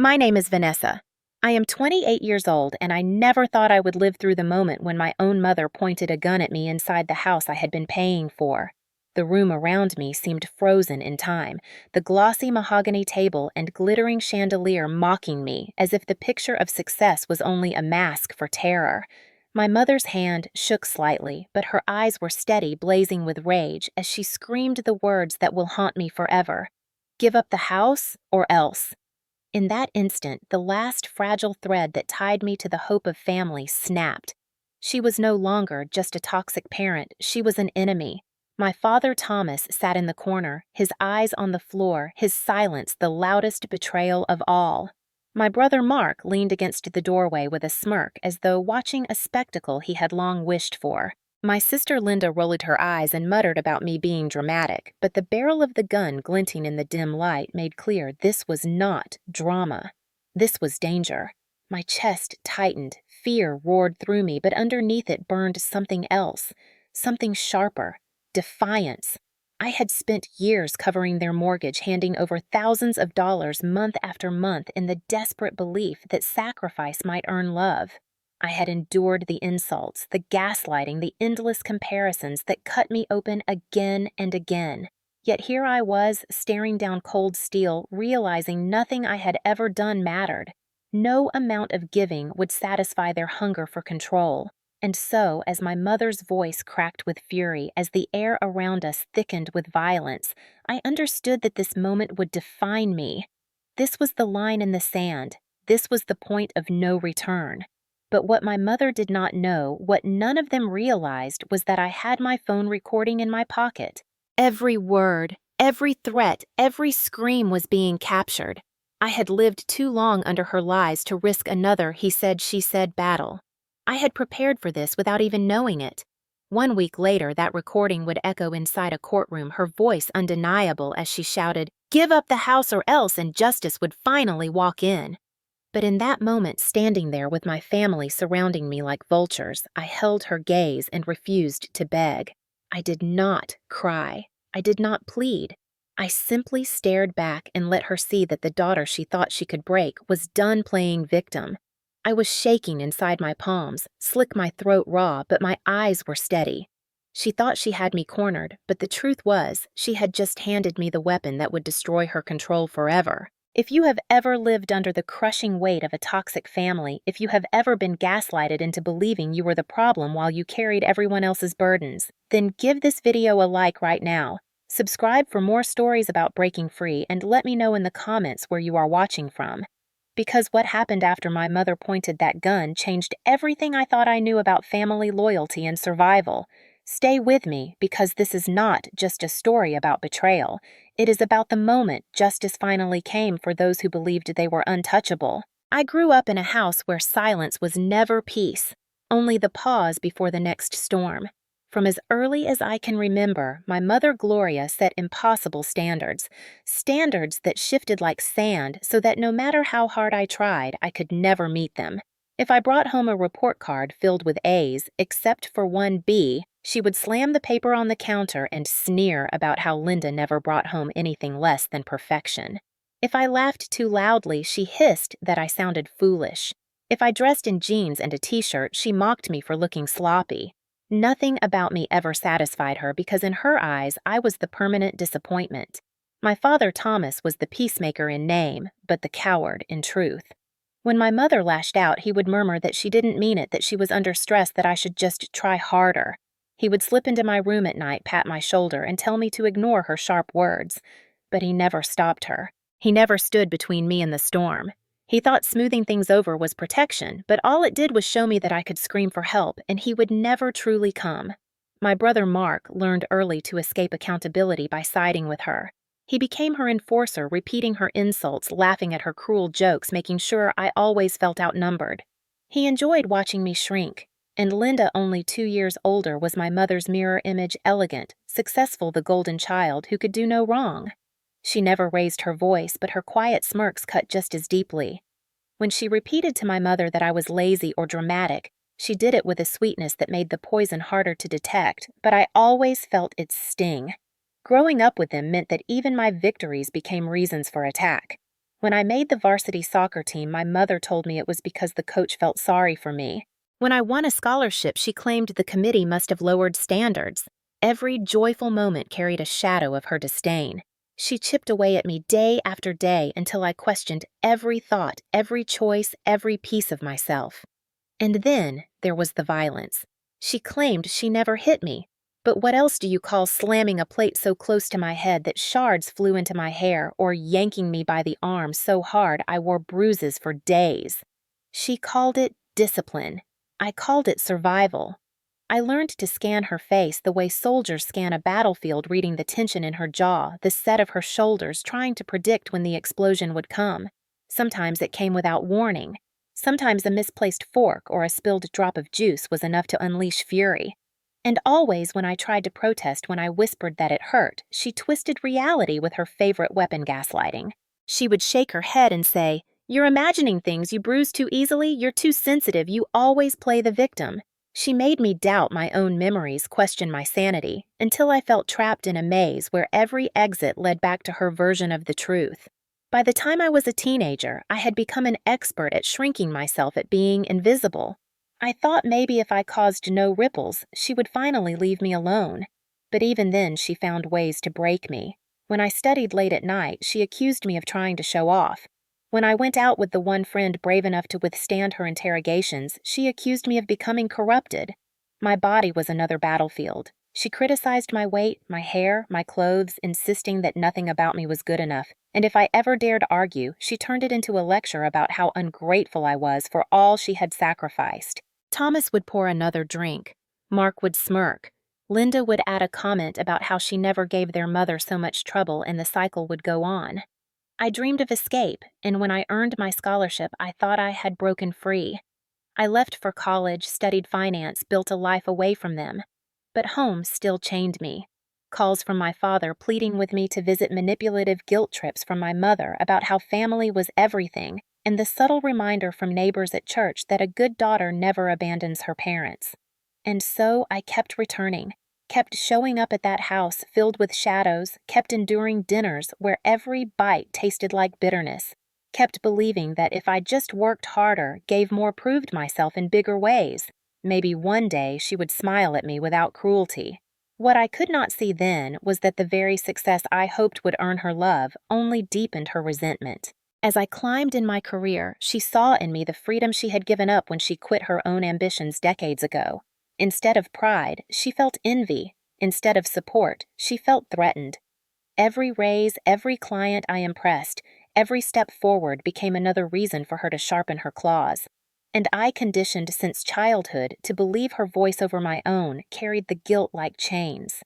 My name is Vanessa. I am 28 years old, and I never thought I would live through the moment when my own mother pointed a gun at me inside the house I had been paying for. The room around me seemed frozen in time, the glossy mahogany table and glittering chandelier mocking me as if the picture of success was only a mask for terror. My mother's hand shook slightly, but her eyes were steady, blazing with rage, as she screamed the words that will haunt me forever. Give up the house, or else. In that instant, the last fragile thread that tied me to the hope of family snapped. She was no longer just a toxic parent, she was an enemy. My father Thomas sat in the corner, his eyes on the floor, his silence the loudest betrayal of all. My brother Mark leaned against the doorway with a smirk as though watching a spectacle he had long wished for. My sister Linda rolled her eyes and muttered about me being dramatic, but the barrel of the gun glinting in the dim light made clear this was not drama. This was danger. My chest tightened, fear roared through me, but underneath it burned something else, something sharper, defiance. I had spent years covering their mortgage, handing over thousands of dollars month after month in the desperate belief that sacrifice might earn love. I had endured the insults, the gaslighting, the endless comparisons that cut me open again and again. Yet here I was, staring down cold steel, realizing nothing I had ever done mattered. No amount of giving would satisfy their hunger for control. And so, as my mother's voice cracked with fury, as the air around us thickened with violence, I understood that this moment would define me. This was the line in the sand. This was the point of no return. But what my mother did not know, what none of them realized, was that I had my phone recording in my pocket. Every word, every threat, every scream was being captured. I had lived too long under her lies to risk another he said, she said battle. I had prepared for this without even knowing it. 1 week later, that recording would echo inside a courtroom, her voice undeniable as she shouted, "Give up the house or else," and justice would finally walk in. But in that moment, standing there with my family surrounding me like vultures, I held her gaze and refused to beg. I did not cry. I did not plead. I simply stared back and let her see that the daughter she thought she could break was done playing victim. I was shaking inside my palms, slick my throat raw, but my eyes were steady. She thought she had me cornered, but the truth was, she had just handed me the weapon that would destroy her control forever. If you have ever lived under the crushing weight of a toxic family, if you have ever been gaslighted into believing you were the problem while you carried everyone else's burdens, then give this video a like right now. Subscribe for more stories about breaking free, and let me know in the comments where you are watching from. Because what happened after my mother pointed that gun changed everything I thought I knew about family loyalty and survival. Stay with me, because this is not just a story about betrayal. It is about the moment justice finally came for those who believed they were untouchable. I grew up in a house where silence was never peace, only the pause before the next storm. From as early as I can remember, my mother Gloria set impossible standards, standards that shifted like sand so that no matter how hard I tried, I could never meet them. If I brought home a report card filled with A's, except for one B, she would slam the paper on the counter and sneer about how Linda never brought home anything less than perfection. If I laughed too loudly, she hissed that I sounded foolish. If I dressed in jeans and a t-shirt, she mocked me for looking sloppy. Nothing about me ever satisfied her because in her eyes, I was the permanent disappointment. My father Thomas was the peacemaker in name, but the coward in truth. When my mother lashed out, he would murmur that she didn't mean it, that she was under stress, that I should just try harder. He would slip into my room at night, pat my shoulder, and tell me to ignore her sharp words. But he never stopped her. He never stood between me and the storm. He thought smoothing things over was protection, but all it did was show me that I could scream for help, and he would never truly come. My brother Mark learned early to escape accountability by siding with her. He became her enforcer, repeating her insults, laughing at her cruel jokes, making sure I always felt outnumbered. He enjoyed watching me shrink, and Linda, only 2 years older, was my mother's mirror image, elegant, successful, the golden child who could do no wrong. She never raised her voice, but her quiet smirks cut just as deeply. When she repeated to my mother that I was lazy or dramatic, she did it with a sweetness that made the poison harder to detect, but I always felt its sting. Growing up with them meant that even my victories became reasons for attack. When I made the varsity soccer team, my mother told me it was because the coach felt sorry for me. When I won a scholarship, she claimed the committee must have lowered standards. Every joyful moment carried a shadow of her disdain. She chipped away at me day after day until I questioned every thought, every choice, every piece of myself. And then there was the violence. She claimed she never hit me. But what else do you call slamming a plate so close to my head that shards flew into my hair, or yanking me by the arm so hard I wore bruises for days? She called it discipline. I called it survival. I learned to scan her face the way soldiers scan a battlefield, reading the tension in her jaw, the set of her shoulders, trying to predict when the explosion would come. Sometimes it came without warning. Sometimes a misplaced fork or a spilled drop of juice was enough to unleash fury. And always when I tried to protest when I whispered that it hurt, she twisted reality with her favorite weapon, gaslighting. She would shake her head and say, "You're imagining things, you bruise too easily, you're too sensitive, you always play the victim." She made me doubt my own memories, question my sanity, until I felt trapped in a maze where every exit led back to her version of the truth. By the time I was a teenager, I had become an expert at shrinking myself, at being invisible. I thought maybe if I caused no ripples, she would finally leave me alone. But even then, she found ways to break me. When I studied late at night, she accused me of trying to show off. When I went out with the one friend brave enough to withstand her interrogations, she accused me of becoming corrupted. My body was another battlefield. She criticized my weight, my hair, my clothes, insisting that nothing about me was good enough, and if I ever dared argue, she turned it into a lecture about how ungrateful I was for all she had sacrificed. Thomas would pour another drink. Mark would smirk. Linda would add a comment about how she never gave their mother so much trouble, and the cycle would go on. I dreamed of escape, and when I earned my scholarship, I thought I had broken free. I left for college, studied finance, built a life away from them. But home still chained me. Calls from my father pleading with me to visit, manipulative guilt trips from my mother about how family was everything, and the subtle reminder from neighbors at church that a good daughter never abandons her parents. And so I kept returning, kept showing up at that house filled with shadows, kept enduring dinners where every bite tasted like bitterness, kept believing that if I just worked harder, gave more, proved myself in bigger ways, maybe one day she would smile at me without cruelty. What I could not see then was that the very success I hoped would earn her love only deepened her resentment. As I climbed in my career, she saw in me the freedom she had given up when she quit her own ambitions decades ago. Instead of pride, she felt envy. Instead of support, she felt threatened. Every raise, every client I impressed, every step forward became another reason for her to sharpen her claws. And I, conditioned since childhood to believe her voice over my own, carried the guilt like chains.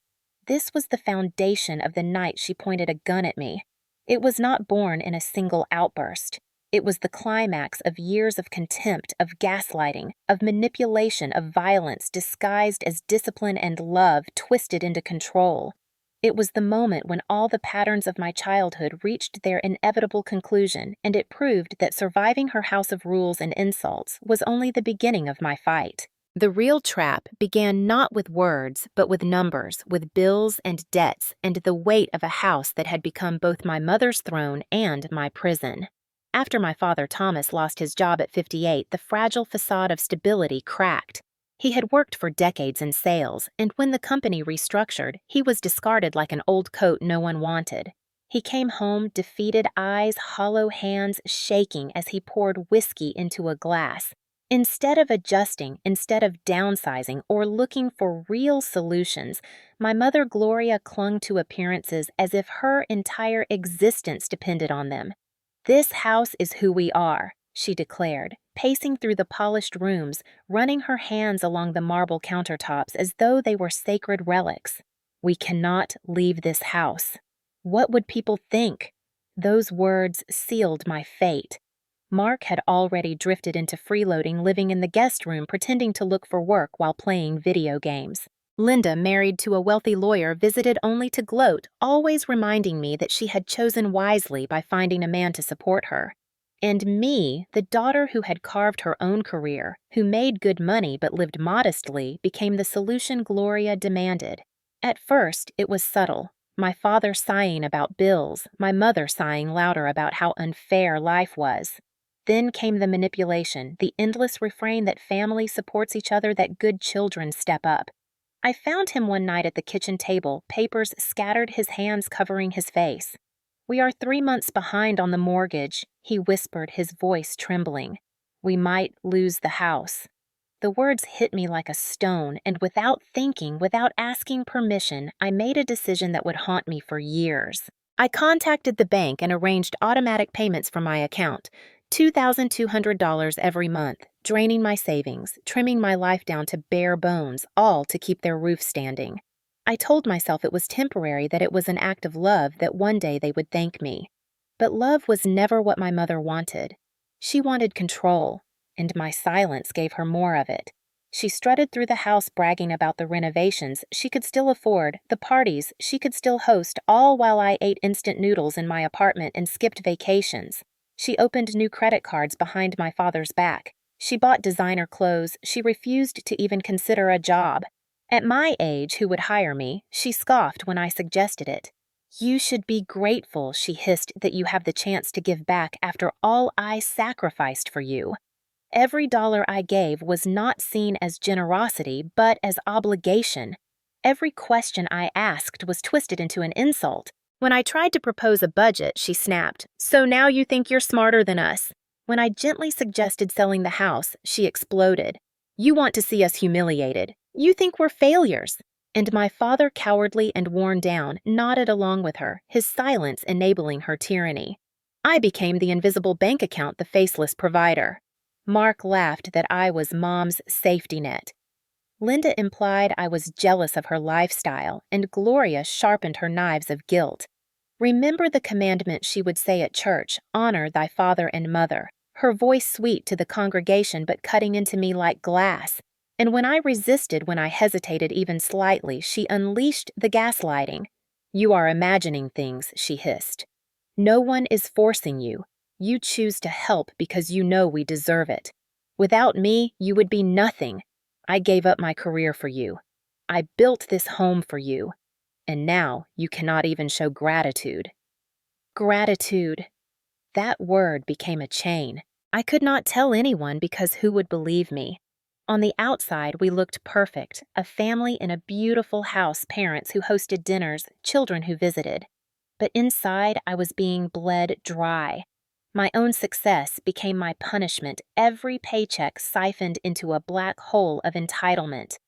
This was the foundation of the night she pointed a gun at me. It was not born in a single outburst. It was the climax of years of contempt, of gaslighting, of manipulation, of violence disguised as discipline and love twisted into control. It was the moment when all the patterns of my childhood reached their inevitable conclusion, and it proved that surviving her house of rules and insults was only the beginning of my fight. The real trap began not with words, but with numbers, with bills and debts, and the weight of a house that had become both my mother's throne and my prison. After my father Thomas lost his job at 58, the fragile facade of stability cracked. He had worked for decades in sales, and when the company restructured, he was discarded like an old coat no one wanted. He came home, defeated eyes, hollow hands, shaking as he poured whiskey into a glass. Instead of adjusting, instead of downsizing or looking for real solutions, my mother Gloria clung to appearances as if her entire existence depended on them. "This house is who we are," she declared, pacing through the polished rooms, running her hands along the marble countertops as though they were sacred relics. "We cannot leave this house." What would people think? Those words sealed my fate. Mark had already drifted into freeloading, living in the guest room, pretending to look for work while playing video games. Linda, married to a wealthy lawyer, visited only to gloat, always reminding me that she had chosen wisely by finding a man to support her. And me, the daughter who had carved her own career, who made good money but lived modestly, became the solution Gloria demanded. At first, it was subtle. My father sighing about bills, my mother sighing louder about how unfair life was. Then came the manipulation, the endless refrain that family supports each other, that good children step up. I found him one night at the kitchen table, papers scattered, his hands covering his face. "We are 3 months behind on the mortgage," he whispered, his voice trembling. "We might lose the house." The words hit me like a stone, and without thinking, without asking permission, I made a decision that would haunt me for years. I contacted the bank and arranged automatic payments from my account, $2,200 every month, draining my savings, trimming my life down to bare bones, all to keep their roof standing. I told myself it was temporary, that it was an act of love, that one day they would thank me. But love was never what my mother wanted. She wanted control, and my silence gave her more of it. She strutted through the house bragging about the renovations she could still afford, the parties she could still host, all while I ate instant noodles in my apartment and skipped vacations. She opened new credit cards behind my father's back. She bought designer clothes. She refused to even consider a job. At my age, who would hire me? She scoffed when I suggested it. "You should be grateful," she hissed, "that you have the chance to give back after all I sacrificed for you." Every dollar I gave was not seen as generosity, but as obligation. Every question I asked was twisted into an insult. When I tried to propose a budget, she snapped, "So now you think you're smarter than us." When I gently suggested selling the house, she exploded. "You want to see us humiliated. You think we're failures." And my father, cowardly and worn down, nodded along with her, his silence enabling her tyranny. I became the invisible bank account, the faceless provider. Mark laughed that I was Mom's safety net. Linda implied I was jealous of her lifestyle, and Gloria sharpened her knives of guilt. "Remember the commandment," she would say at church, "honor thy father and mother," her voice sweet to the congregation but cutting into me like glass. And when I resisted, when I hesitated even slightly, she unleashed the gaslighting. "You are imagining things," she hissed. "No one is forcing you. You choose to help because you know we deserve it. Without me, you would be nothing. I gave up my career for you. I built this home for you. And now you cannot even show gratitude." Gratitude. That word became a chain. I could not tell anyone because who would believe me? On the outside, we looked perfect, a family in a beautiful house, parents who hosted dinners, children who visited. But inside, I was being bled dry. My own success became my punishment, every paycheck siphoned into a black hole of entitlement.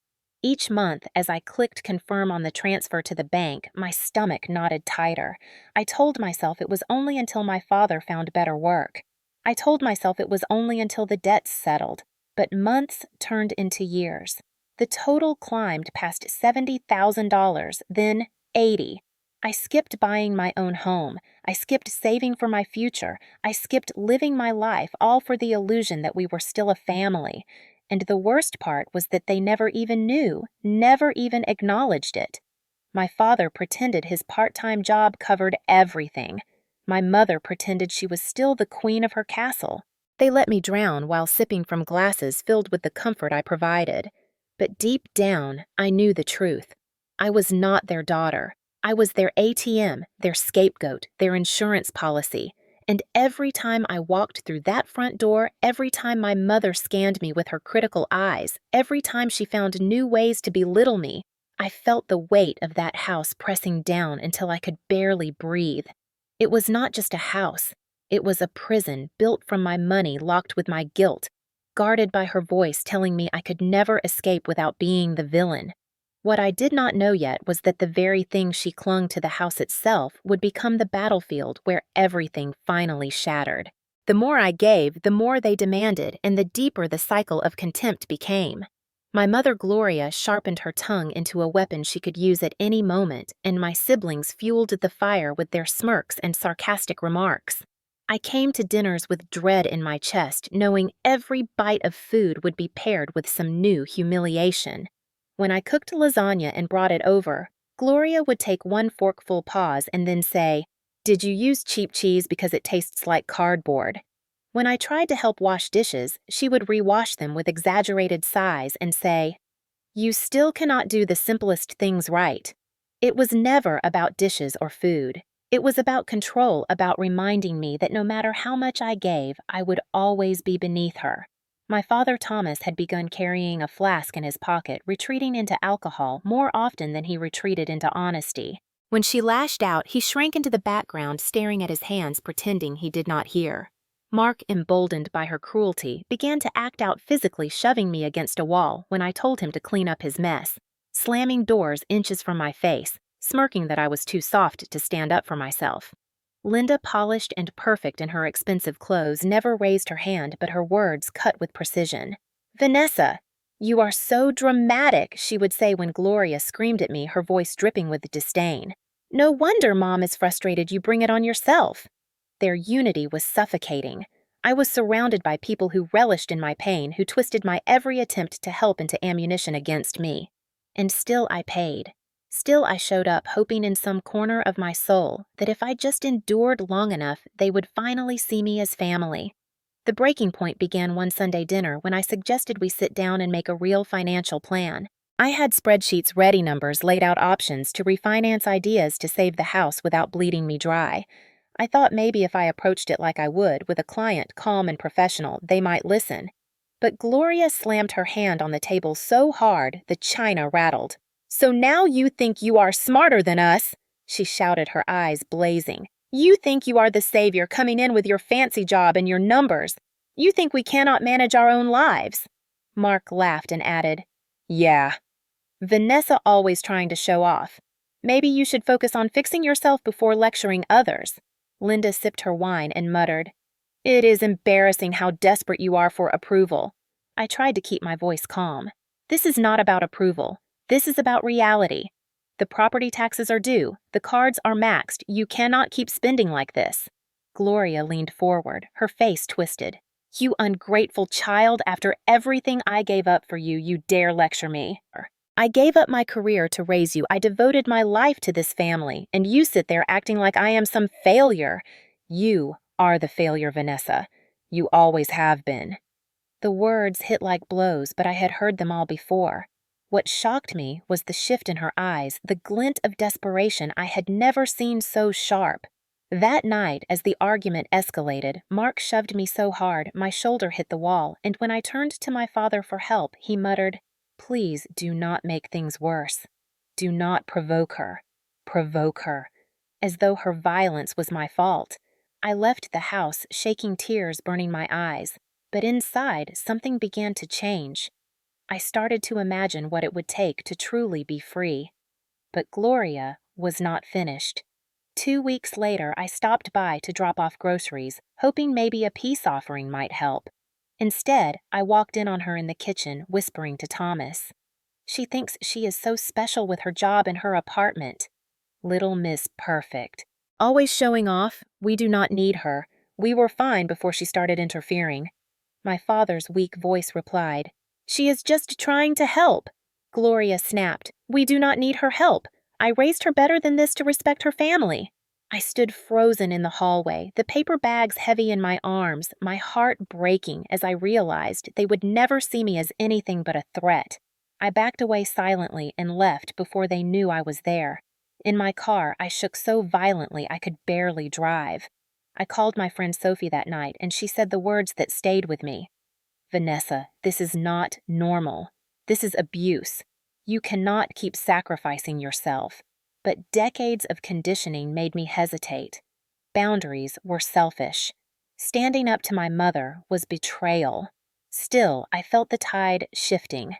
Each month, as I clicked confirm on the transfer to the bank, my stomach knotted tighter. I told myself it was only until my father found better work. I told myself it was only until the debts settled. But months turned into years. The total climbed past $70,000, then $80,000. I skipped buying my own home. I skipped saving for my future. I skipped living my life, all for the illusion that we were still a family. And the worst part was that they never even knew, never even acknowledged it. My father pretended his part-time job covered everything. My mother pretended she was still the queen of her castle. They let me drown while sipping from glasses filled with the comfort I provided. But deep down, I knew the truth. I was not their daughter. I was their ATM, their scapegoat, their insurance policy. And every time I walked through that front door, every time my mother scanned me with her critical eyes, every time she found new ways to belittle me, I felt the weight of that house pressing down until I could barely breathe. It was not just a house. It was a prison built from my money, locked with my guilt, guarded by her voice telling me I could never escape without being the villain. What I did not know yet was that the very thing she clung to, the house itself, would become the battlefield where everything finally shattered. The more I gave, the more they demanded, and the deeper the cycle of contempt became. My mother Gloria sharpened her tongue into a weapon she could use at any moment, and my siblings fueled the fire with their smirks and sarcastic remarks. I came to dinners with dread in my chest, knowing every bite of food would be paired with some new humiliation. When I cooked lasagna and brought it over, Gloria would take one forkful, pause, and then say, "Did you use cheap cheese because it tastes like cardboard?" When I tried to help wash dishes, she would rewash them with exaggerated sighs and say, "You still cannot do the simplest things right." It was never about dishes or food. It was about control, about reminding me that no matter how much I gave, I would always be beneath her. My father Thomas had begun carrying a flask in his pocket, retreating into alcohol more often than he retreated into honesty. When she lashed out, he shrank into the background, staring at his hands, pretending he did not hear. Mark, emboldened by her cruelty, began to act out physically, shoving me against a wall when I told him to clean up his mess, slamming doors inches from my face, smirking that I was too soft to stand up for myself. Linda, polished and perfect in her expensive clothes, never raised her hand, but her words cut with precision. "Vanessa, you are so dramatic," she would say when Gloria screamed at me, her voice dripping with disdain. "No wonder Mom is frustrated you bring it on yourself." Their unity was suffocating. I was surrounded by people who relished in my pain, who twisted my every attempt to help into ammunition against me. And still I paid. Still I showed up, hoping in some corner of my soul that if I just endured long enough, they would finally see me as family. The breaking point began one Sunday dinner when I suggested we sit down and make a real financial plan. I had spreadsheets, ready numbers, laid out options to refinance ideas to save the house without bleeding me dry. I thought maybe if I approached it like I would, with a client calm and professional, they might listen. But Gloria slammed her hand on the table so hard the china rattled. "So now you think you are smarter than us," she shouted, her eyes blazing. "You think you are the savior coming in with your fancy job and your numbers. You think we cannot manage our own lives." Mark laughed and added, "Yeah. Vanessa always trying to show off. Maybe you should focus on fixing yourself before lecturing others." Linda sipped her wine and muttered, "It is embarrassing how desperate you are for approval." I tried to keep my voice calm. "This is not about approval. This is about reality. The property taxes are due. The cards are maxed. You cannot keep spending like this." Gloria leaned forward, her face twisted. "You ungrateful child, after everything I gave up for you, you dare lecture me. I gave up my career to raise you. I devoted my life to this family, and you sit there acting like I am some failure. You are the failure, Vanessa. You always have been." The words hit like blows, but I had heard them all before. What shocked me was the shift in her eyes, the glint of desperation I had never seen so sharp. That night, as the argument escalated, Mark shoved me so hard my shoulder hit the wall, and when I turned to my father for help, he muttered, "Please do not make things worse. Do not provoke her. Provoke her," as though her violence was my fault. I left the house, shaking, tears burning my eyes, but inside something began to change. I started to imagine what it would take to truly be free. But Gloria was not finished. 2 weeks later, I stopped by to drop off groceries, hoping maybe a peace offering might help. Instead, I walked in on her in the kitchen, whispering to Thomas. "She thinks she is so special with her job and her apartment. Little Miss Perfect. Always showing off. We do not need her. We were fine before she started interfering." My father's weak voice replied, "She is just trying to help." Gloria snapped, "We do not need her help. I raised her better than this to respect her family." I stood frozen in the hallway, the paper bags heavy in my arms, my heart breaking as I realized they would never see me as anything but a threat. I backed away silently and left before they knew I was there. In my car, I shook so violently I could barely drive. I called my friend Sophie that night, and she said the words that stayed with me. "Vanessa, this is not normal. This is abuse. You cannot keep sacrificing yourself." But decades of conditioning made me hesitate. Boundaries were selfish. Standing up to my mother was betrayal. Still, I felt the tide shifting.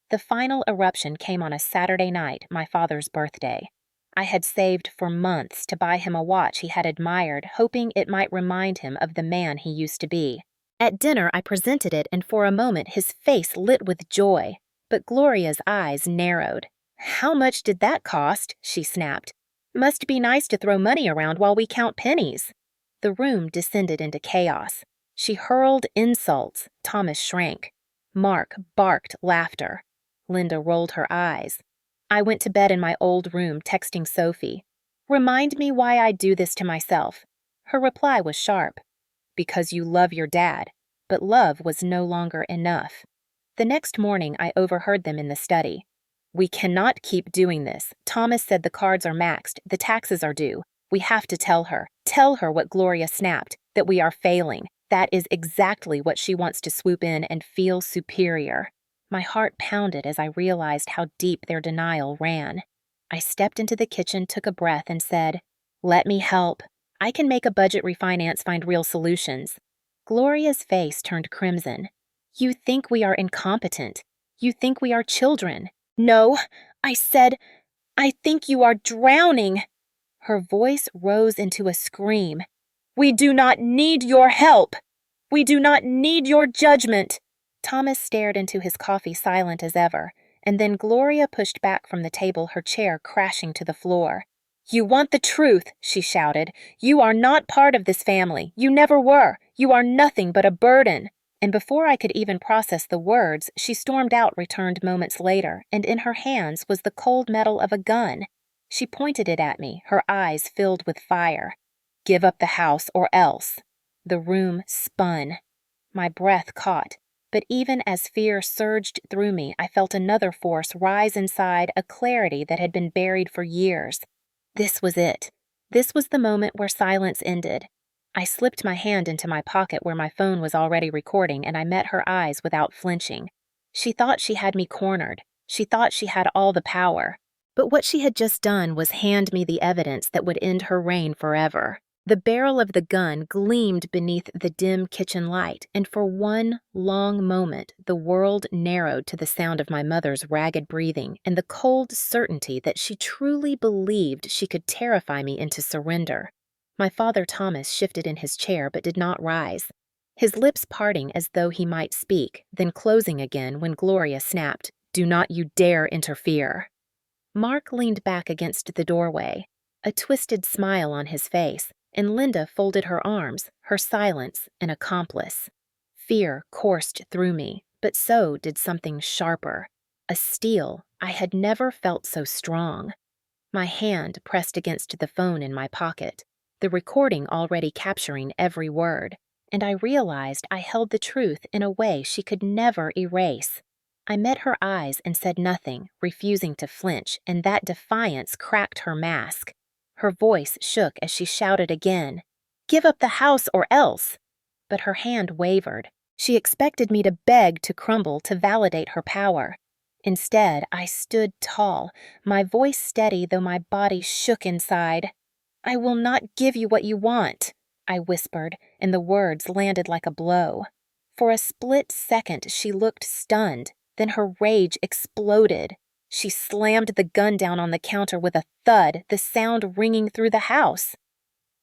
The final eruption came on a Saturday night, my father's birthday. I had saved for months to buy him a watch he had admired, hoping it might remind him of the man he used to be. At dinner, I presented it, and for a moment his face lit with joy, but Gloria's eyes narrowed. "How much did that cost?" she snapped. "Must be nice to throw money around while we count pennies." The room descended into chaos. She hurled insults. Thomas shrank. Mark barked laughter. Linda rolled her eyes. I went to bed in my old room, texting Sophie. "Remind me why I do this to myself." Her reply was sharp. "Because you love your dad." But love was no longer enough. The next morning, I overheard them in the study. We cannot keep doing this. Thomas said the cards are maxed, the taxes are due. We have to tell her. Tell her what Gloria snapped, that we are failing. That is exactly what she wants to swoop in and feel superior. My heart pounded as I realized how deep their denial ran. I stepped into the kitchen, took a breath, and said, "Let me help. I can make a budget refinance find real solutions." Gloria's face turned crimson. "You think we are incompetent. You think we are children." "No," I said, "I think you are drowning." Her voice rose into a scream. "We do not need your help. We do not need your judgment." Thomas stared into his coffee, silent as ever, and then Gloria pushed back from the table, her chair crashing to the floor. "You want the truth," she shouted. "You are not part of this family. You never were. You are nothing but a burden." And before I could even process the words, she stormed out, returned moments later, and in her hands was the cold metal of a gun. She pointed it at me, her eyes filled with fire. "Give up the house or else." The room spun. My breath caught, but even as fear surged through me, I felt another force rise inside, a clarity that had been buried for years. This was it. This was the moment where silence ended. I slipped my hand into my pocket where my phone was already recording, and I met her eyes without flinching. She thought she had me cornered. She thought she had all the power. But what she had just done was hand me the evidence that would end her reign forever. The barrel of the gun gleamed beneath the dim kitchen light, and for one long moment the world narrowed to the sound of my mother's ragged breathing and the cold certainty that she truly believed she could terrify me into surrender. My father Thomas shifted in his chair but did not rise, his lips parting as though he might speak, then closing again when Gloria snapped, "Do not you dare interfere." Mark leaned back against the doorway, a twisted smile on his face, and Linda folded her arms, her silence an accomplice. Fear coursed through me, but so did something sharper. A steel. I had never felt so strong. My hand pressed against the phone in my pocket, the recording already capturing every word, and I realized I held the truth in a way she could never erase. I met her eyes and said nothing, refusing to flinch, and that defiance cracked her mask. Her voice shook as she shouted again, "Give up the house or else!" But her hand wavered. She expected me to beg to crumble to validate her power. Instead, I stood tall, my voice steady though my body shook inside. "I will not give you what you want," I whispered, and the words landed like a blow. For a split second, she looked stunned, then her rage exploded. She slammed the gun down on the counter with a thud, the sound ringing through the house.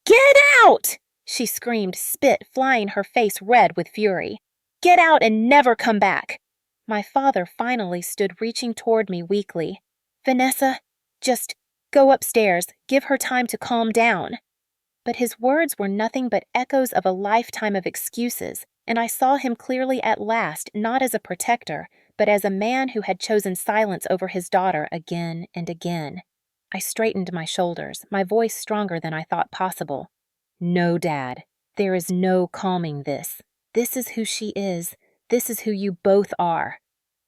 "Get out!" she screamed, spit flying, her face red with fury. "Get out and never come back!" My father finally stood, reaching toward me weakly. "Vanessa, just go upstairs. Give her time to calm down." But his words were nothing but echoes of a lifetime of excuses, and I saw him clearly at last, not as a protector, but as a man who had chosen silence over his daughter again and again. I straightened my shoulders, my voice stronger than I thought possible. "No, Dad. There is no calming this. This is who she is. This is who you both are."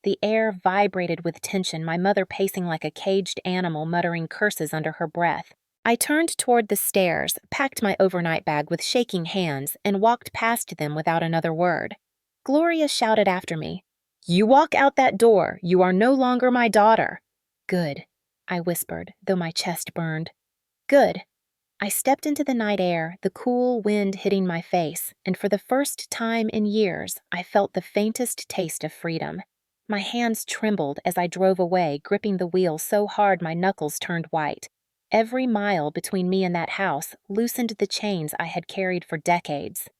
The air vibrated with tension, my mother pacing like a caged animal, muttering curses under her breath. I turned toward the stairs, packed my overnight bag with shaking hands, and walked past them without another word. Gloria shouted after me, "You walk out that door. You are no longer my daughter." "Good," I whispered, though my chest burned. "Good." I stepped into the night air, the cool wind hitting my face, and for the first time in years, I felt the faintest taste of freedom. My hands trembled as I drove away, gripping the wheel so hard my knuckles turned white. Every mile between me and that house loosened the chains I had carried for decades.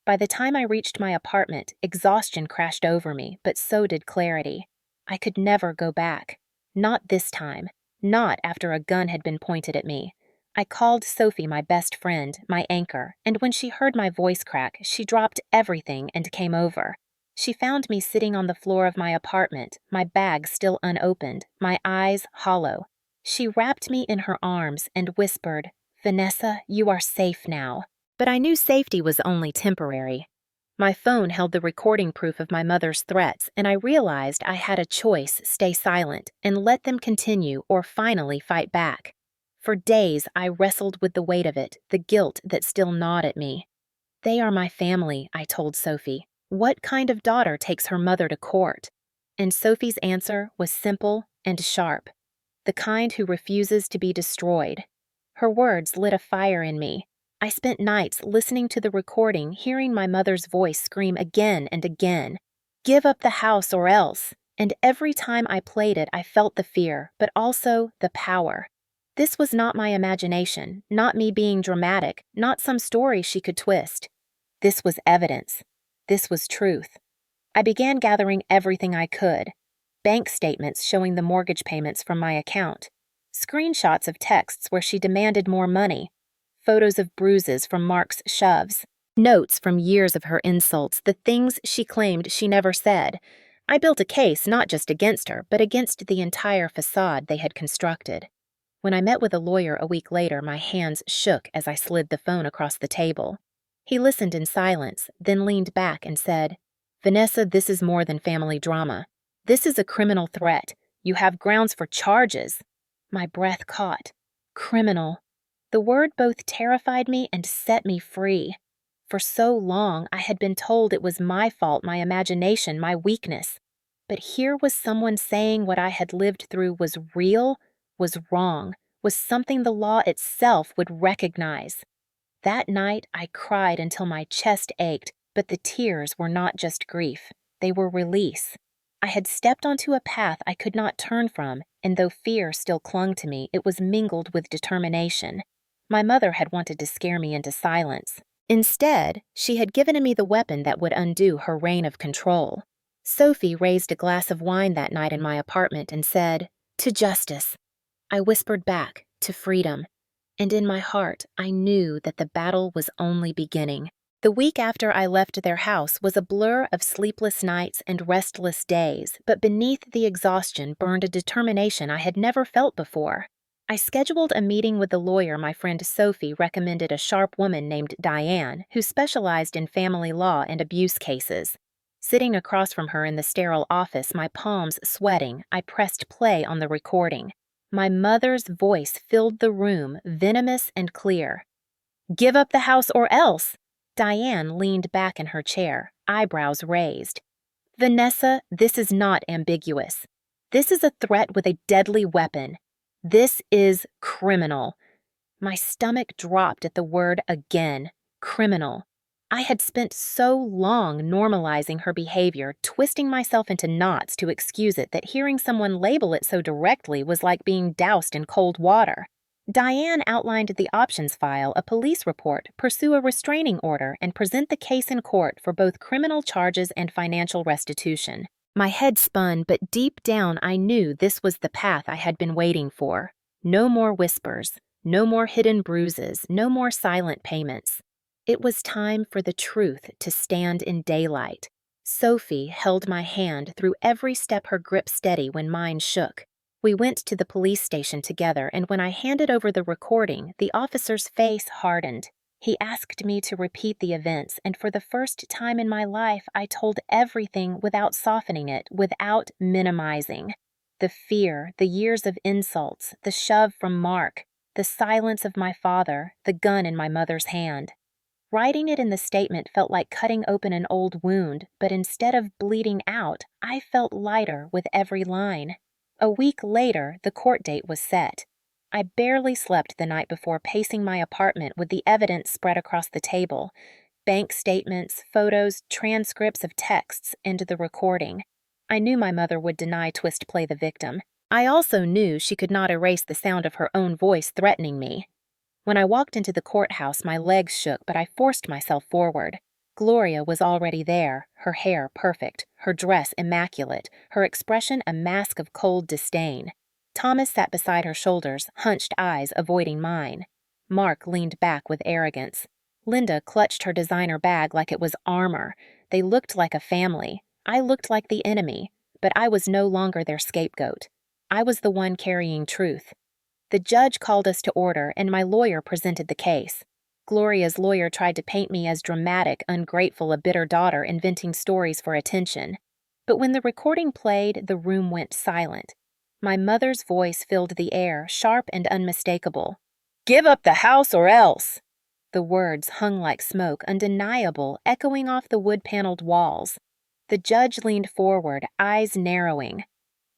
By the time I reached my apartment, exhaustion crashed over me, but so did clarity. I could never go back. Not this time. Not after a gun had been pointed at me. I called Sophie my best friend, my anchor, and when she heard my voice crack, she dropped everything and came over. She found me sitting on the floor of my apartment, my bag still unopened, my eyes hollow. She wrapped me in her arms and whispered, "Vanessa, you are safe now." But I knew safety was only temporary. My phone held the recording proof of my mother's threats, and I realized I had a choice: stay silent and let them continue, or finally fight back. For days, I wrestled with the weight of it, the guilt that still gnawed at me. "They are my family," I told Sophie. "What kind of daughter takes her mother to court?" And Sophie's answer was simple and sharp: "The kind who refuses to be destroyed." Her words lit a fire in me. I spent nights listening to the recording, hearing my mother's voice scream again and again, "Give up the house or else." And every time I played it, I felt the fear, but also the power. This was not my imagination, not me being dramatic, not some story she could twist. This was evidence. This was truth. I began gathering everything I could: bank statements showing the mortgage payments from my account, screenshots of texts where she demanded more money, photos of bruises from Mark's shoves, notes from years of her insults, the things she claimed she never said. I built a case not just against her, but against the entire facade they had constructed. When I met with a lawyer a week later, my hands shook as I slid the phone across the table. He listened in silence, then leaned back and said, "Vanessa, this is more than family drama. This is a criminal threat. You have grounds for charges." My breath caught. Criminal. The word both terrified me and set me free. For so long, I had been told it was my fault, my imagination, my weakness. But here was someone saying what I had lived through was real, was wrong, was something the law itself would recognize. That night, I cried until my chest ached, but the tears were not just grief. They were release. I had stepped onto a path I could not turn from, and though fear still clung to me, it was mingled with determination. My mother had wanted to scare me into silence. Instead, she had given me the weapon that would undo her reign of control. Sophie raised a glass of wine that night in my apartment and said, "To justice." I whispered back, "To freedom." And in my heart, I knew that the battle was only beginning. The week after I left their house was a blur of sleepless nights and restless days, but beneath the exhaustion burned a determination I had never felt before. I scheduled a meeting with the lawyer my friend Sophie recommended, a sharp woman named Diane, who specialized in family law and abuse cases. Sitting across from her in the sterile office, my palms sweating, I pressed play on the recording. My mother's voice filled the room, venomous and clear. "Give up the house or else!" Diane leaned back in her chair, eyebrows raised. "Vanessa, this is not ambiguous. This is a threat with a deadly weapon. This is criminal." My stomach dropped at the word again. Criminal. I had spent so long normalizing her behavior, twisting myself into knots to excuse it, that hearing someone label it so directly was like being doused in cold water. Diane outlined the options: file a police report, pursue a restraining order, and present the case in court for both criminal charges and financial restitution. My head spun, but deep down I knew this was the path I had been waiting for. No more whispers, no more hidden bruises, no more silent payments. It was time for the truth to stand in daylight. Sophie held my hand through every step, her grip steady when mine shook. We went to the police station together, and when I handed over the recording, the officer's face hardened. He asked me to repeat the events, and for the first time in my life, I told everything without softening it, without minimizing. The fear, the years of insults, the shove from Mark, the silence of my father, the gun in my mother's hand. Writing it in the statement felt like cutting open an old wound, but instead of bleeding out, I felt lighter with every line. A week later, the court date was set. I barely slept the night before, pacing my apartment with the evidence spread across the table: bank statements, photos, transcripts of texts, and the recording. I knew my mother would deny twist play the victim. I also knew she could not erase the sound of her own voice threatening me. When I walked into the courthouse, my legs shook, but I forced myself forward. Gloria was already there, her hair perfect, her dress immaculate, her expression a mask of cold disdain. Thomas sat beside her shoulders, hunched eyes avoiding mine. Mark leaned back with arrogance. Linda clutched her designer bag like it was armor. They looked like a family. I looked like the enemy, but I was no longer their scapegoat. I was the one carrying truth. The judge called us to order, and my lawyer presented the case. Gloria's lawyer tried to paint me as dramatic, ungrateful, a bitter daughter inventing stories for attention. But when the recording played, the room went silent. My mother's voice filled the air, sharp and unmistakable. "Give up the house or else!" The words hung like smoke, undeniable, echoing off the wood-paneled walls. The judge leaned forward, eyes narrowing.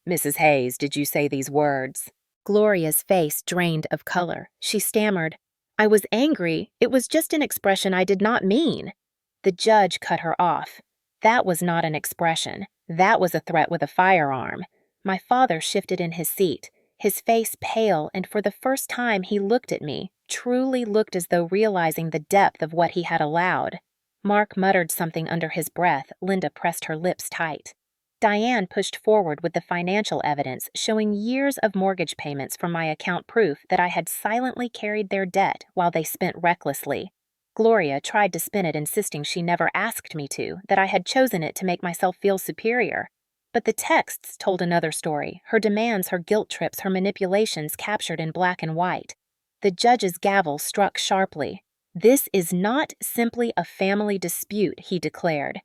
"Mrs. Hayes, did you say these words?" Gloria's face drained of color. She stammered, "I was angry. It was just an expression I did not mean." The judge cut her off. That was not an expression. That was a threat with a firearm. My father shifted in his seat, his face pale, and for the first time he looked at me, truly looked as though realizing the depth of what he had allowed. Mark muttered something under his breath. Linda pressed her lips tight. Diane pushed forward with the financial evidence showing years of mortgage payments from my account, proof that I had silently carried their debt while they spent recklessly. Gloria tried to spin it, insisting she never asked me to, that I had chosen it to make myself feel superior. But the texts told another story, her demands, her guilt trips, her manipulations captured in black and white. The judge's gavel struck sharply. "This is not simply a family dispute," he declared.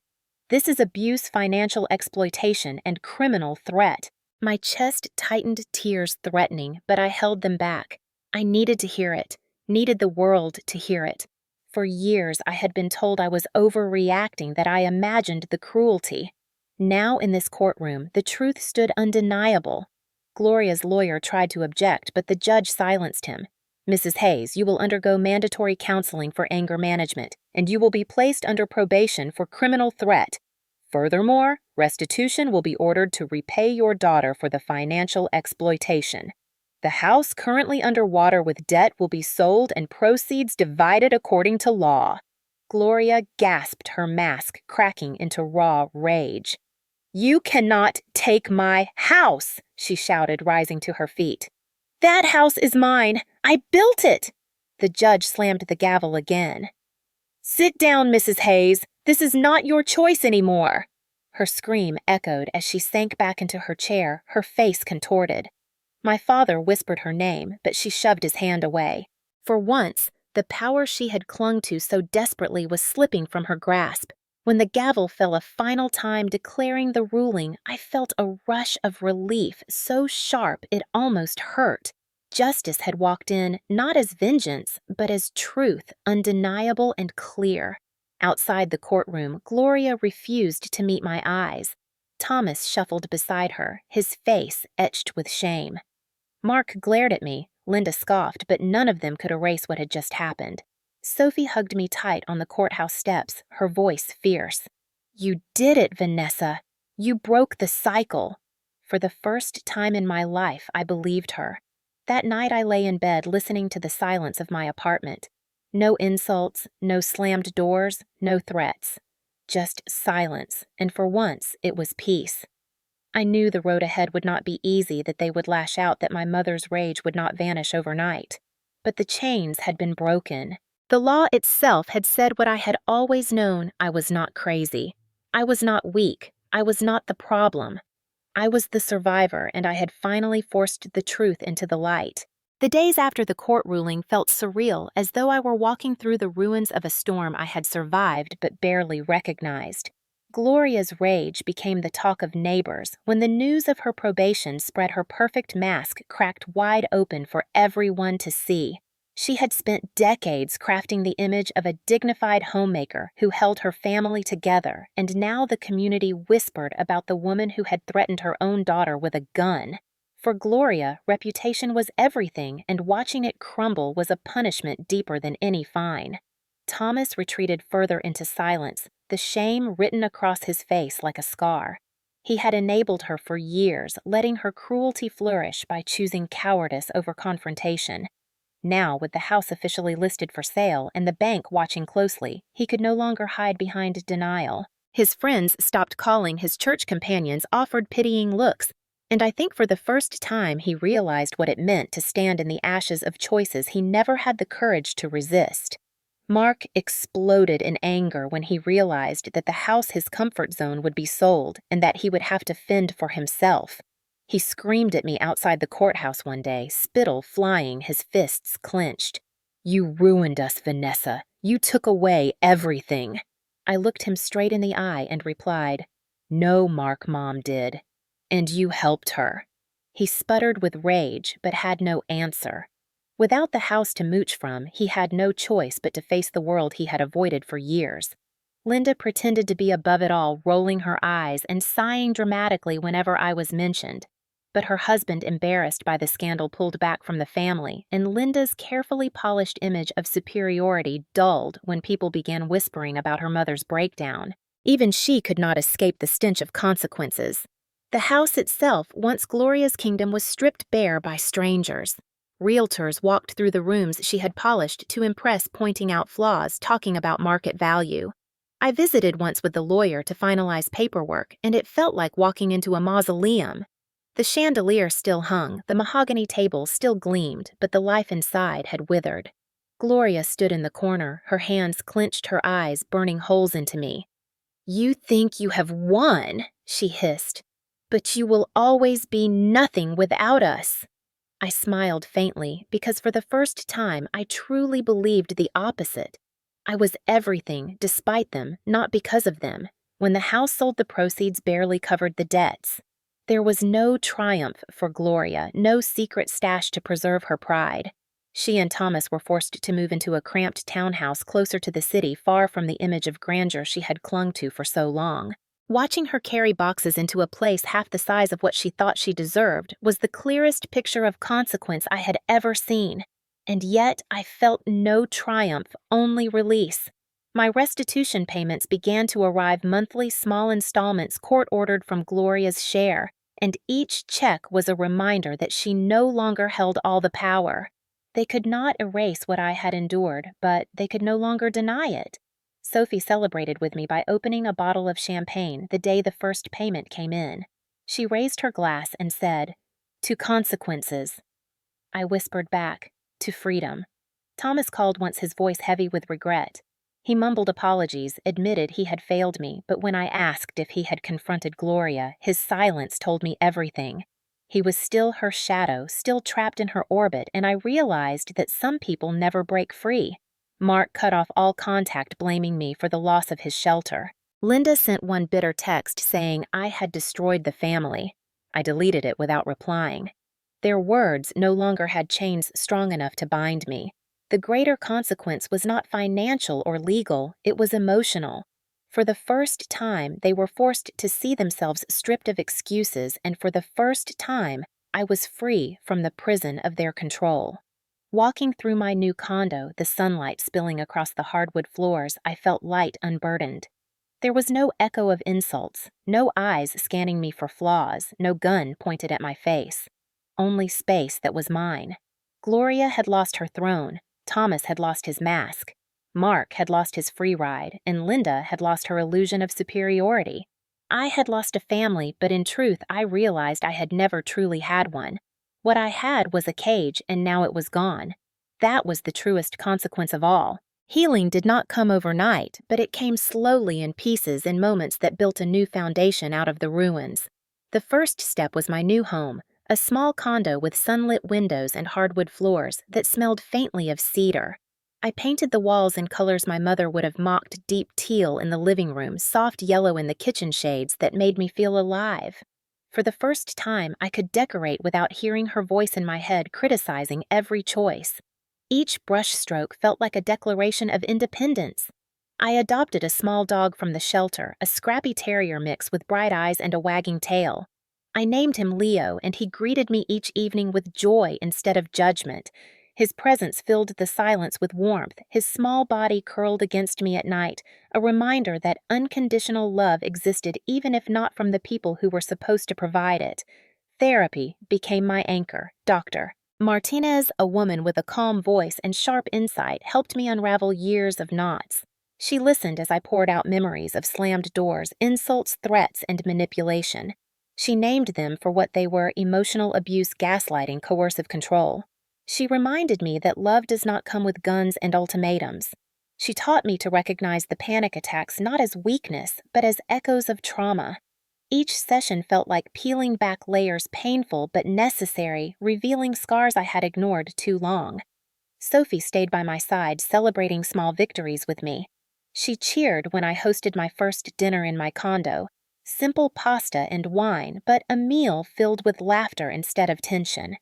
"This is abuse, financial exploitation, and criminal threat." My chest tightened, tears threatening, but I held them back. I needed to hear it, needed the world to hear it. For years I had been told I was overreacting, that I imagined the cruelty. Now in this courtroom, the truth stood undeniable. Gloria's lawyer tried to object, but the judge silenced him. "Mrs. Hayes, you will undergo mandatory counseling for anger management, and you will be placed under probation for criminal threat. Furthermore, restitution will be ordered to repay your daughter for the financial exploitation. The house currently underwater with debt will be sold and proceeds divided according to law." Gloria gasped, her mask cracking into raw rage. "You cannot take my house," she shouted, rising to her feet. "That house is mine. I built it." The judge slammed the gavel again. "Sit down, Mrs. Hayes. This is not your choice anymore." Her scream echoed as she sank back into her chair, her face contorted. My father whispered her name, but she shoved his hand away. For once, the power she had clung to so desperately was slipping from her grasp. When the gavel fell a final time declaring the ruling, I felt a rush of relief so sharp it almost hurt. Justice had walked in, not as vengeance, but as truth, undeniable and clear. Outside the courtroom, Gloria refused to meet my eyes. Thomas shuffled beside her, his face etched with shame. Mark glared at me. Linda scoffed, but none of them could erase what had just happened. Sophie hugged me tight on the courthouse steps, her voice fierce. "You did it, Vanessa. You broke the cycle." For the first time in my life, I believed her. That night I lay in bed listening to the silence of my apartment. No insults, no slammed doors, no threats. Just silence, and for once it was peace. I knew the road ahead would not be easy, that they would lash out, that my mother's rage would not vanish overnight. But the chains had been broken. The law itself had said what I had always known: I was not crazy. I was not weak. I was not the problem. I was the survivor, and I had finally forced the truth into the light. The days after the court ruling felt surreal, as though I were walking through the ruins of a storm I had survived but barely recognized. Gloria's rage became the talk of neighbors when the news of her probation spread, her perfect mask cracked wide open for everyone to see. She had spent decades crafting the image of a dignified homemaker who held her family together, and now the community whispered about the woman who had threatened her own daughter with a gun. For Gloria, reputation was everything, and watching it crumble was a punishment deeper than any fine. Thomas retreated further into silence, the shame written across his face like a scar. He had enabled her for years, letting her cruelty flourish by choosing cowardice over confrontation. Now, with the house officially listed for sale and the bank watching closely, he could no longer hide behind denial. His friends stopped calling, his church companions offered pitying looks, and I think for the first time he realized what it meant to stand in the ashes of choices he never had the courage to resist. Mark exploded in anger when he realized that the house, his comfort zone, would be sold and that he would have to fend for himself. He screamed at me outside the courthouse one day, spittle flying, his fists clenched. "You ruined us, Vanessa. You took away everything." I looked him straight in the eye and replied, "No, Mark, Mom did. And you helped her." He sputtered with rage, but had no answer. Without the house to mooch from, he had no choice but to face the world he had avoided for years. Linda pretended to be above it all, rolling her eyes and sighing dramatically whenever I was mentioned. But her husband, embarrassed by the scandal, pulled back from the family, and Linda's carefully polished image of superiority dulled when people began whispering about her mother's breakdown. Even she could not escape the stench of consequences. The house itself, once Gloria's kingdom, was stripped bare by strangers. Realtors walked through the rooms she had polished to impress, pointing out flaws, talking about market value. I visited once with the lawyer to finalize paperwork, and it felt like walking into a mausoleum. The chandelier still hung, the mahogany table still gleamed, but the life inside had withered. Gloria stood in the corner, her hands clenched, her eyes burning holes into me. "You think you have won," she hissed, "but you will always be nothing without us." I smiled faintly because for the first time I truly believed the opposite. I was everything despite them, not because of them. When the house sold, the proceeds barely covered the debts. There was no triumph for Gloria, no secret stash to preserve her pride. She and Thomas were forced to move into a cramped townhouse closer to the city, far from the image of grandeur she had clung to for so long. Watching her carry boxes into a place half the size of what she thought she deserved was the clearest picture of consequence I had ever seen. And yet I felt no triumph, only release. My restitution payments began to arrive, monthly small installments court-ordered from Gloria's share, and each check was a reminder that she no longer held all the power. They could not erase what I had endured, but they could no longer deny it. Sophie celebrated with me by opening a bottle of champagne the day the first payment came in. She raised her glass and said, "To consequences." I whispered back, "To freedom." Thomas called once, his voice heavy with regret. He mumbled apologies, admitted he had failed me, but when I asked if he had confronted Gloria, his silence told me everything. He was still her shadow, still trapped in her orbit, and I realized that some people never break free. Mark cut off all contact, blaming me for the loss of his shelter. Linda sent one bitter text saying I had destroyed the family. I deleted it without replying. Their words no longer had chains strong enough to bind me. The greater consequence was not financial or legal, it was emotional. For the first time, they were forced to see themselves stripped of excuses, and for the first time, I was free from the prison of their control. Walking through my new condo, the sunlight spilling across the hardwood floors, I felt light, unburdened. There was no echo of insults, no eyes scanning me for flaws, no gun pointed at my face. Only space that was mine. Gloria had lost her throne, Thomas had lost his mask, Mark had lost his free ride, and Linda had lost her illusion of superiority. I had lost a family, but in truth I realized I had never truly had one. What I had was a cage, and now it was gone. That was the truest consequence of all. Healing did not come overnight, but it came slowly in pieces, in moments that built a new foundation out of the ruins. The first step was my new home, a small condo with sunlit windows and hardwood floors that smelled faintly of cedar. I painted the walls in colors my mother would have mocked: deep teal in the living room, soft yellow in the kitchen shades that made me feel alive. For the first time, I could decorate without hearing her voice in my head criticizing every choice. Each brushstroke felt like a declaration of independence. I adopted a small dog from the shelter, a scrappy terrier mix with bright eyes and a wagging tail. I named him Leo, and he greeted me each evening with joy instead of judgment. His presence filled the silence with warmth, his small body curled against me at night, a reminder that unconditional love existed even if not from the people who were supposed to provide it. Therapy became my anchor, Doctor. Martinez, a woman with a calm voice and sharp insight, helped me unravel years of knots. She listened as I poured out memories of slammed doors, insults, threats, and manipulation. She named them for what they were: emotional abuse, gaslighting, coercive control. She reminded me that love does not come with guns and ultimatums. She taught me to recognize the panic attacks not as weakness, but as echoes of trauma. Each session felt like peeling back layers, painful but necessary, revealing scars I had ignored too long. Sophie stayed by my side, celebrating small victories with me. She cheered when I hosted my first dinner in my condo. Simple pasta and wine, but a meal filled with laughter instead of tension.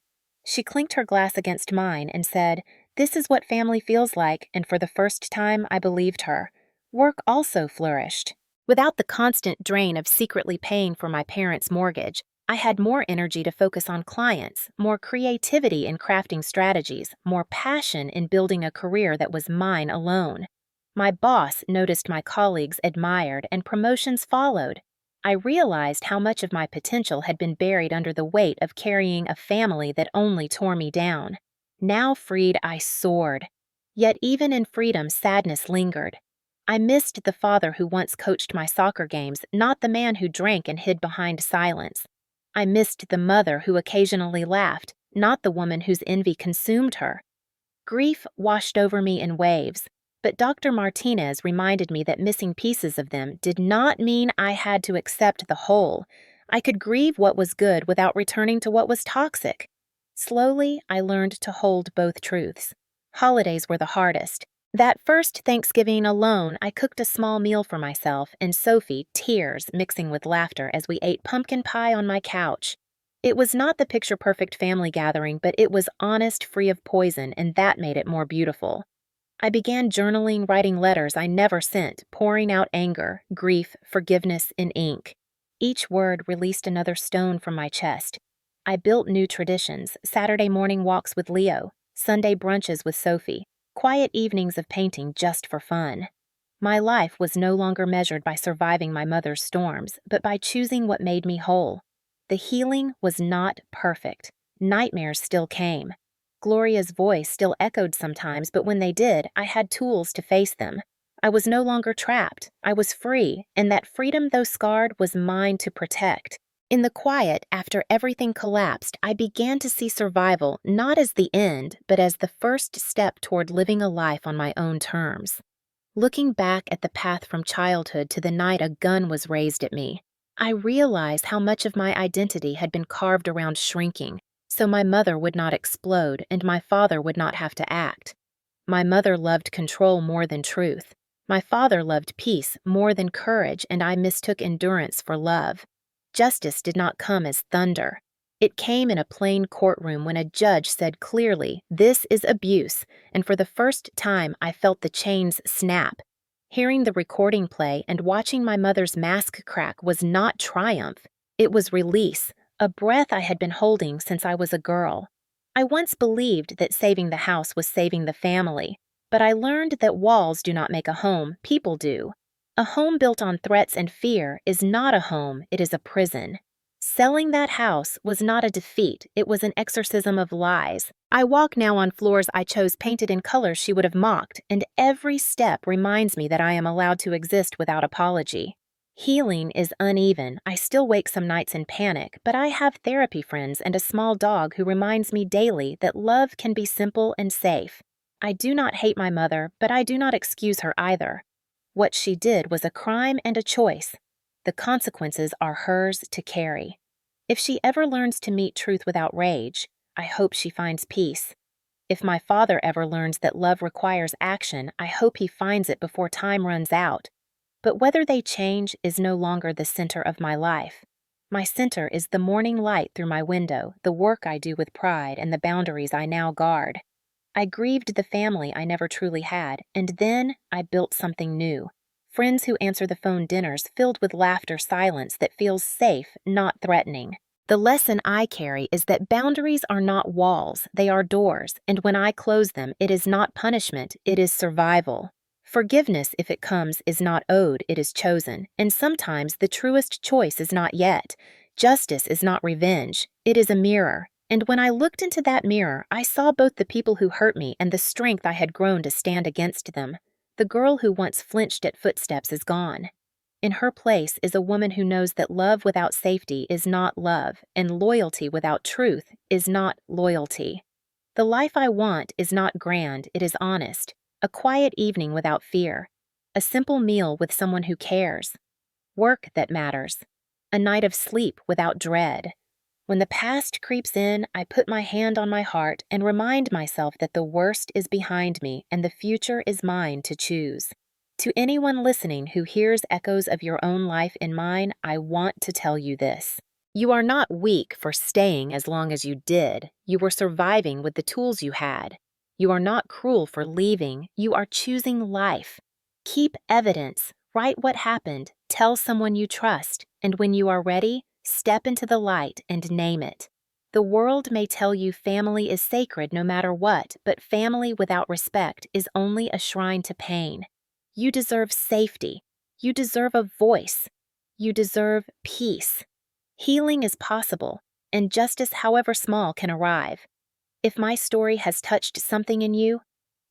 She clinked her glass against mine and said, "This is what family feels like," and for the first time I believed her. Work also flourished. Without the constant drain of secretly paying for my parents' mortgage, I had more energy to focus on clients, more creativity in crafting strategies, more passion in building a career that was mine alone. My boss noticed my colleagues admired, and promotions followed. I realized how much of my potential had been buried under the weight of carrying a family that only tore me down. Now freed, I soared. Yet even in freedom, sadness lingered. I missed the father who once coached my soccer games, not the man who drank and hid behind silence. I missed the mother who occasionally laughed, not the woman whose envy consumed her. Grief washed over me in waves, but Dr. Martinez reminded me that missing pieces of them did not mean I had to accept the whole. I could grieve what was good without returning to what was toxic. Slowly, I learned to hold both truths. Holidays were the hardest. That first Thanksgiving alone, I cooked a small meal for myself and Sophie, tears mixing with laughter as we ate pumpkin pie on my couch. It was not the picture-perfect family gathering, but it was honest, free of poison, and that made it more beautiful. I began journaling, writing letters I never sent, pouring out anger, grief, forgiveness in ink. Each word released another stone from my chest. I built new traditions: Saturday morning walks with Leo, Sunday brunches with Sophie, quiet evenings of painting just for fun. My life was no longer measured by surviving my mother's storms, but by choosing what made me whole. The healing was not perfect. Nightmares still came. Gloria's voice still echoed sometimes, but when they did, I had tools to face them. I was no longer trapped. I was free, and that freedom, though scarred, was mine to protect. In the quiet, after everything collapsed, I began to see survival not as the end, but as the first step toward living a life on my own terms. Looking back at the path from childhood to the night a gun was raised at me, I realized how much of my identity had been carved around shrinking, so my mother would not explode and my father would not have to act. My mother loved control more than truth. My father loved peace more than courage, and I mistook endurance for love. Justice did not come as thunder. It came in a plain courtroom when a judge said clearly, "This is abuse," and for the first time I felt the chains snap. Hearing the recording play and watching my mother's mask crack was not triumph. It was release, a breath I had been holding since I was a girl. I once believed that saving the house was saving the family, but I learned that walls do not make a home, people do. A home built on threats and fear is not a home, it is a prison. Selling that house was not a defeat, it was an exorcism of lies. I walk now on floors I chose painted in colors she would have mocked, and every step reminds me that I am allowed to exist without apology. Healing is uneven. I still wake some nights in panic, but I have therapy friends and a small dog who reminds me daily that love can be simple and safe. I do not hate my mother, but I do not excuse her either. What she did was a crime and a choice. The consequences are hers to carry. If she ever learns to meet truth without rage, I hope she finds peace. If my father ever learns that love requires action, I hope he finds it before time runs out. But whether they change is no longer the center of my life. My center is the morning light through my window, the work I do with pride, and the boundaries I now guard. I grieved the family I never truly had, and then I built something new. Friends who answer the phone dinners filled with laughter silence that feels safe, not threatening. The lesson I carry is that boundaries are not walls, they are doors, and when I close them, it is not punishment, it is survival. Forgiveness, if it comes, is not owed, it is chosen, and sometimes the truest choice is not yet. Justice is not revenge, it is a mirror. And when I looked into that mirror, I saw both the people who hurt me and the strength I had grown to stand against them. The girl who once flinched at footsteps is gone. In her place is a woman who knows that love without safety is not love, and loyalty without truth is not loyalty. The life I want is not grand, it is honest. A quiet evening without fear. A simple meal with someone who cares. Work that matters. A night of sleep without dread. When the past creeps in, I put my hand on my heart and remind myself that the worst is behind me and the future is mine to choose. To anyone listening who hears echoes of your own life in mine, I want to tell you this. You are not weak for staying as long as you did. You were surviving with the tools you had. You are not cruel for leaving. You are choosing life. Keep evidence. Write what happened. Tell someone you trust. And when you are ready, step into the light and name it. The world may tell you family is sacred no matter what, but family without respect is only a shrine to pain. You deserve safety. You deserve a voice. You deserve peace. Healing is possible, and justice, however small, can arrive. If my story has touched something in you,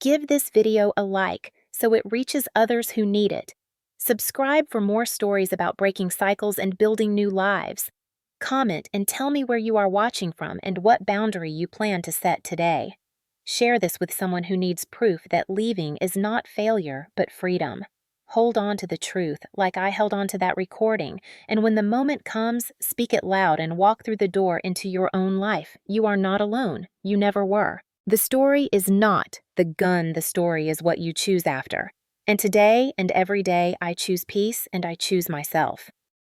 give this video a like so it reaches others who need it. Subscribe for more stories about breaking cycles and building new lives. Comment and tell me where you are watching from and what boundary you plan to set today. Share this with someone who needs proof that leaving is not failure, but freedom. Hold on to the truth like I held on to that recording, and when the moment comes, speak it loud and walk through the door into your own life. You are not alone. You never were. The story is not the gun. The story is what you choose after. And today and every day, I choose peace and I choose myself.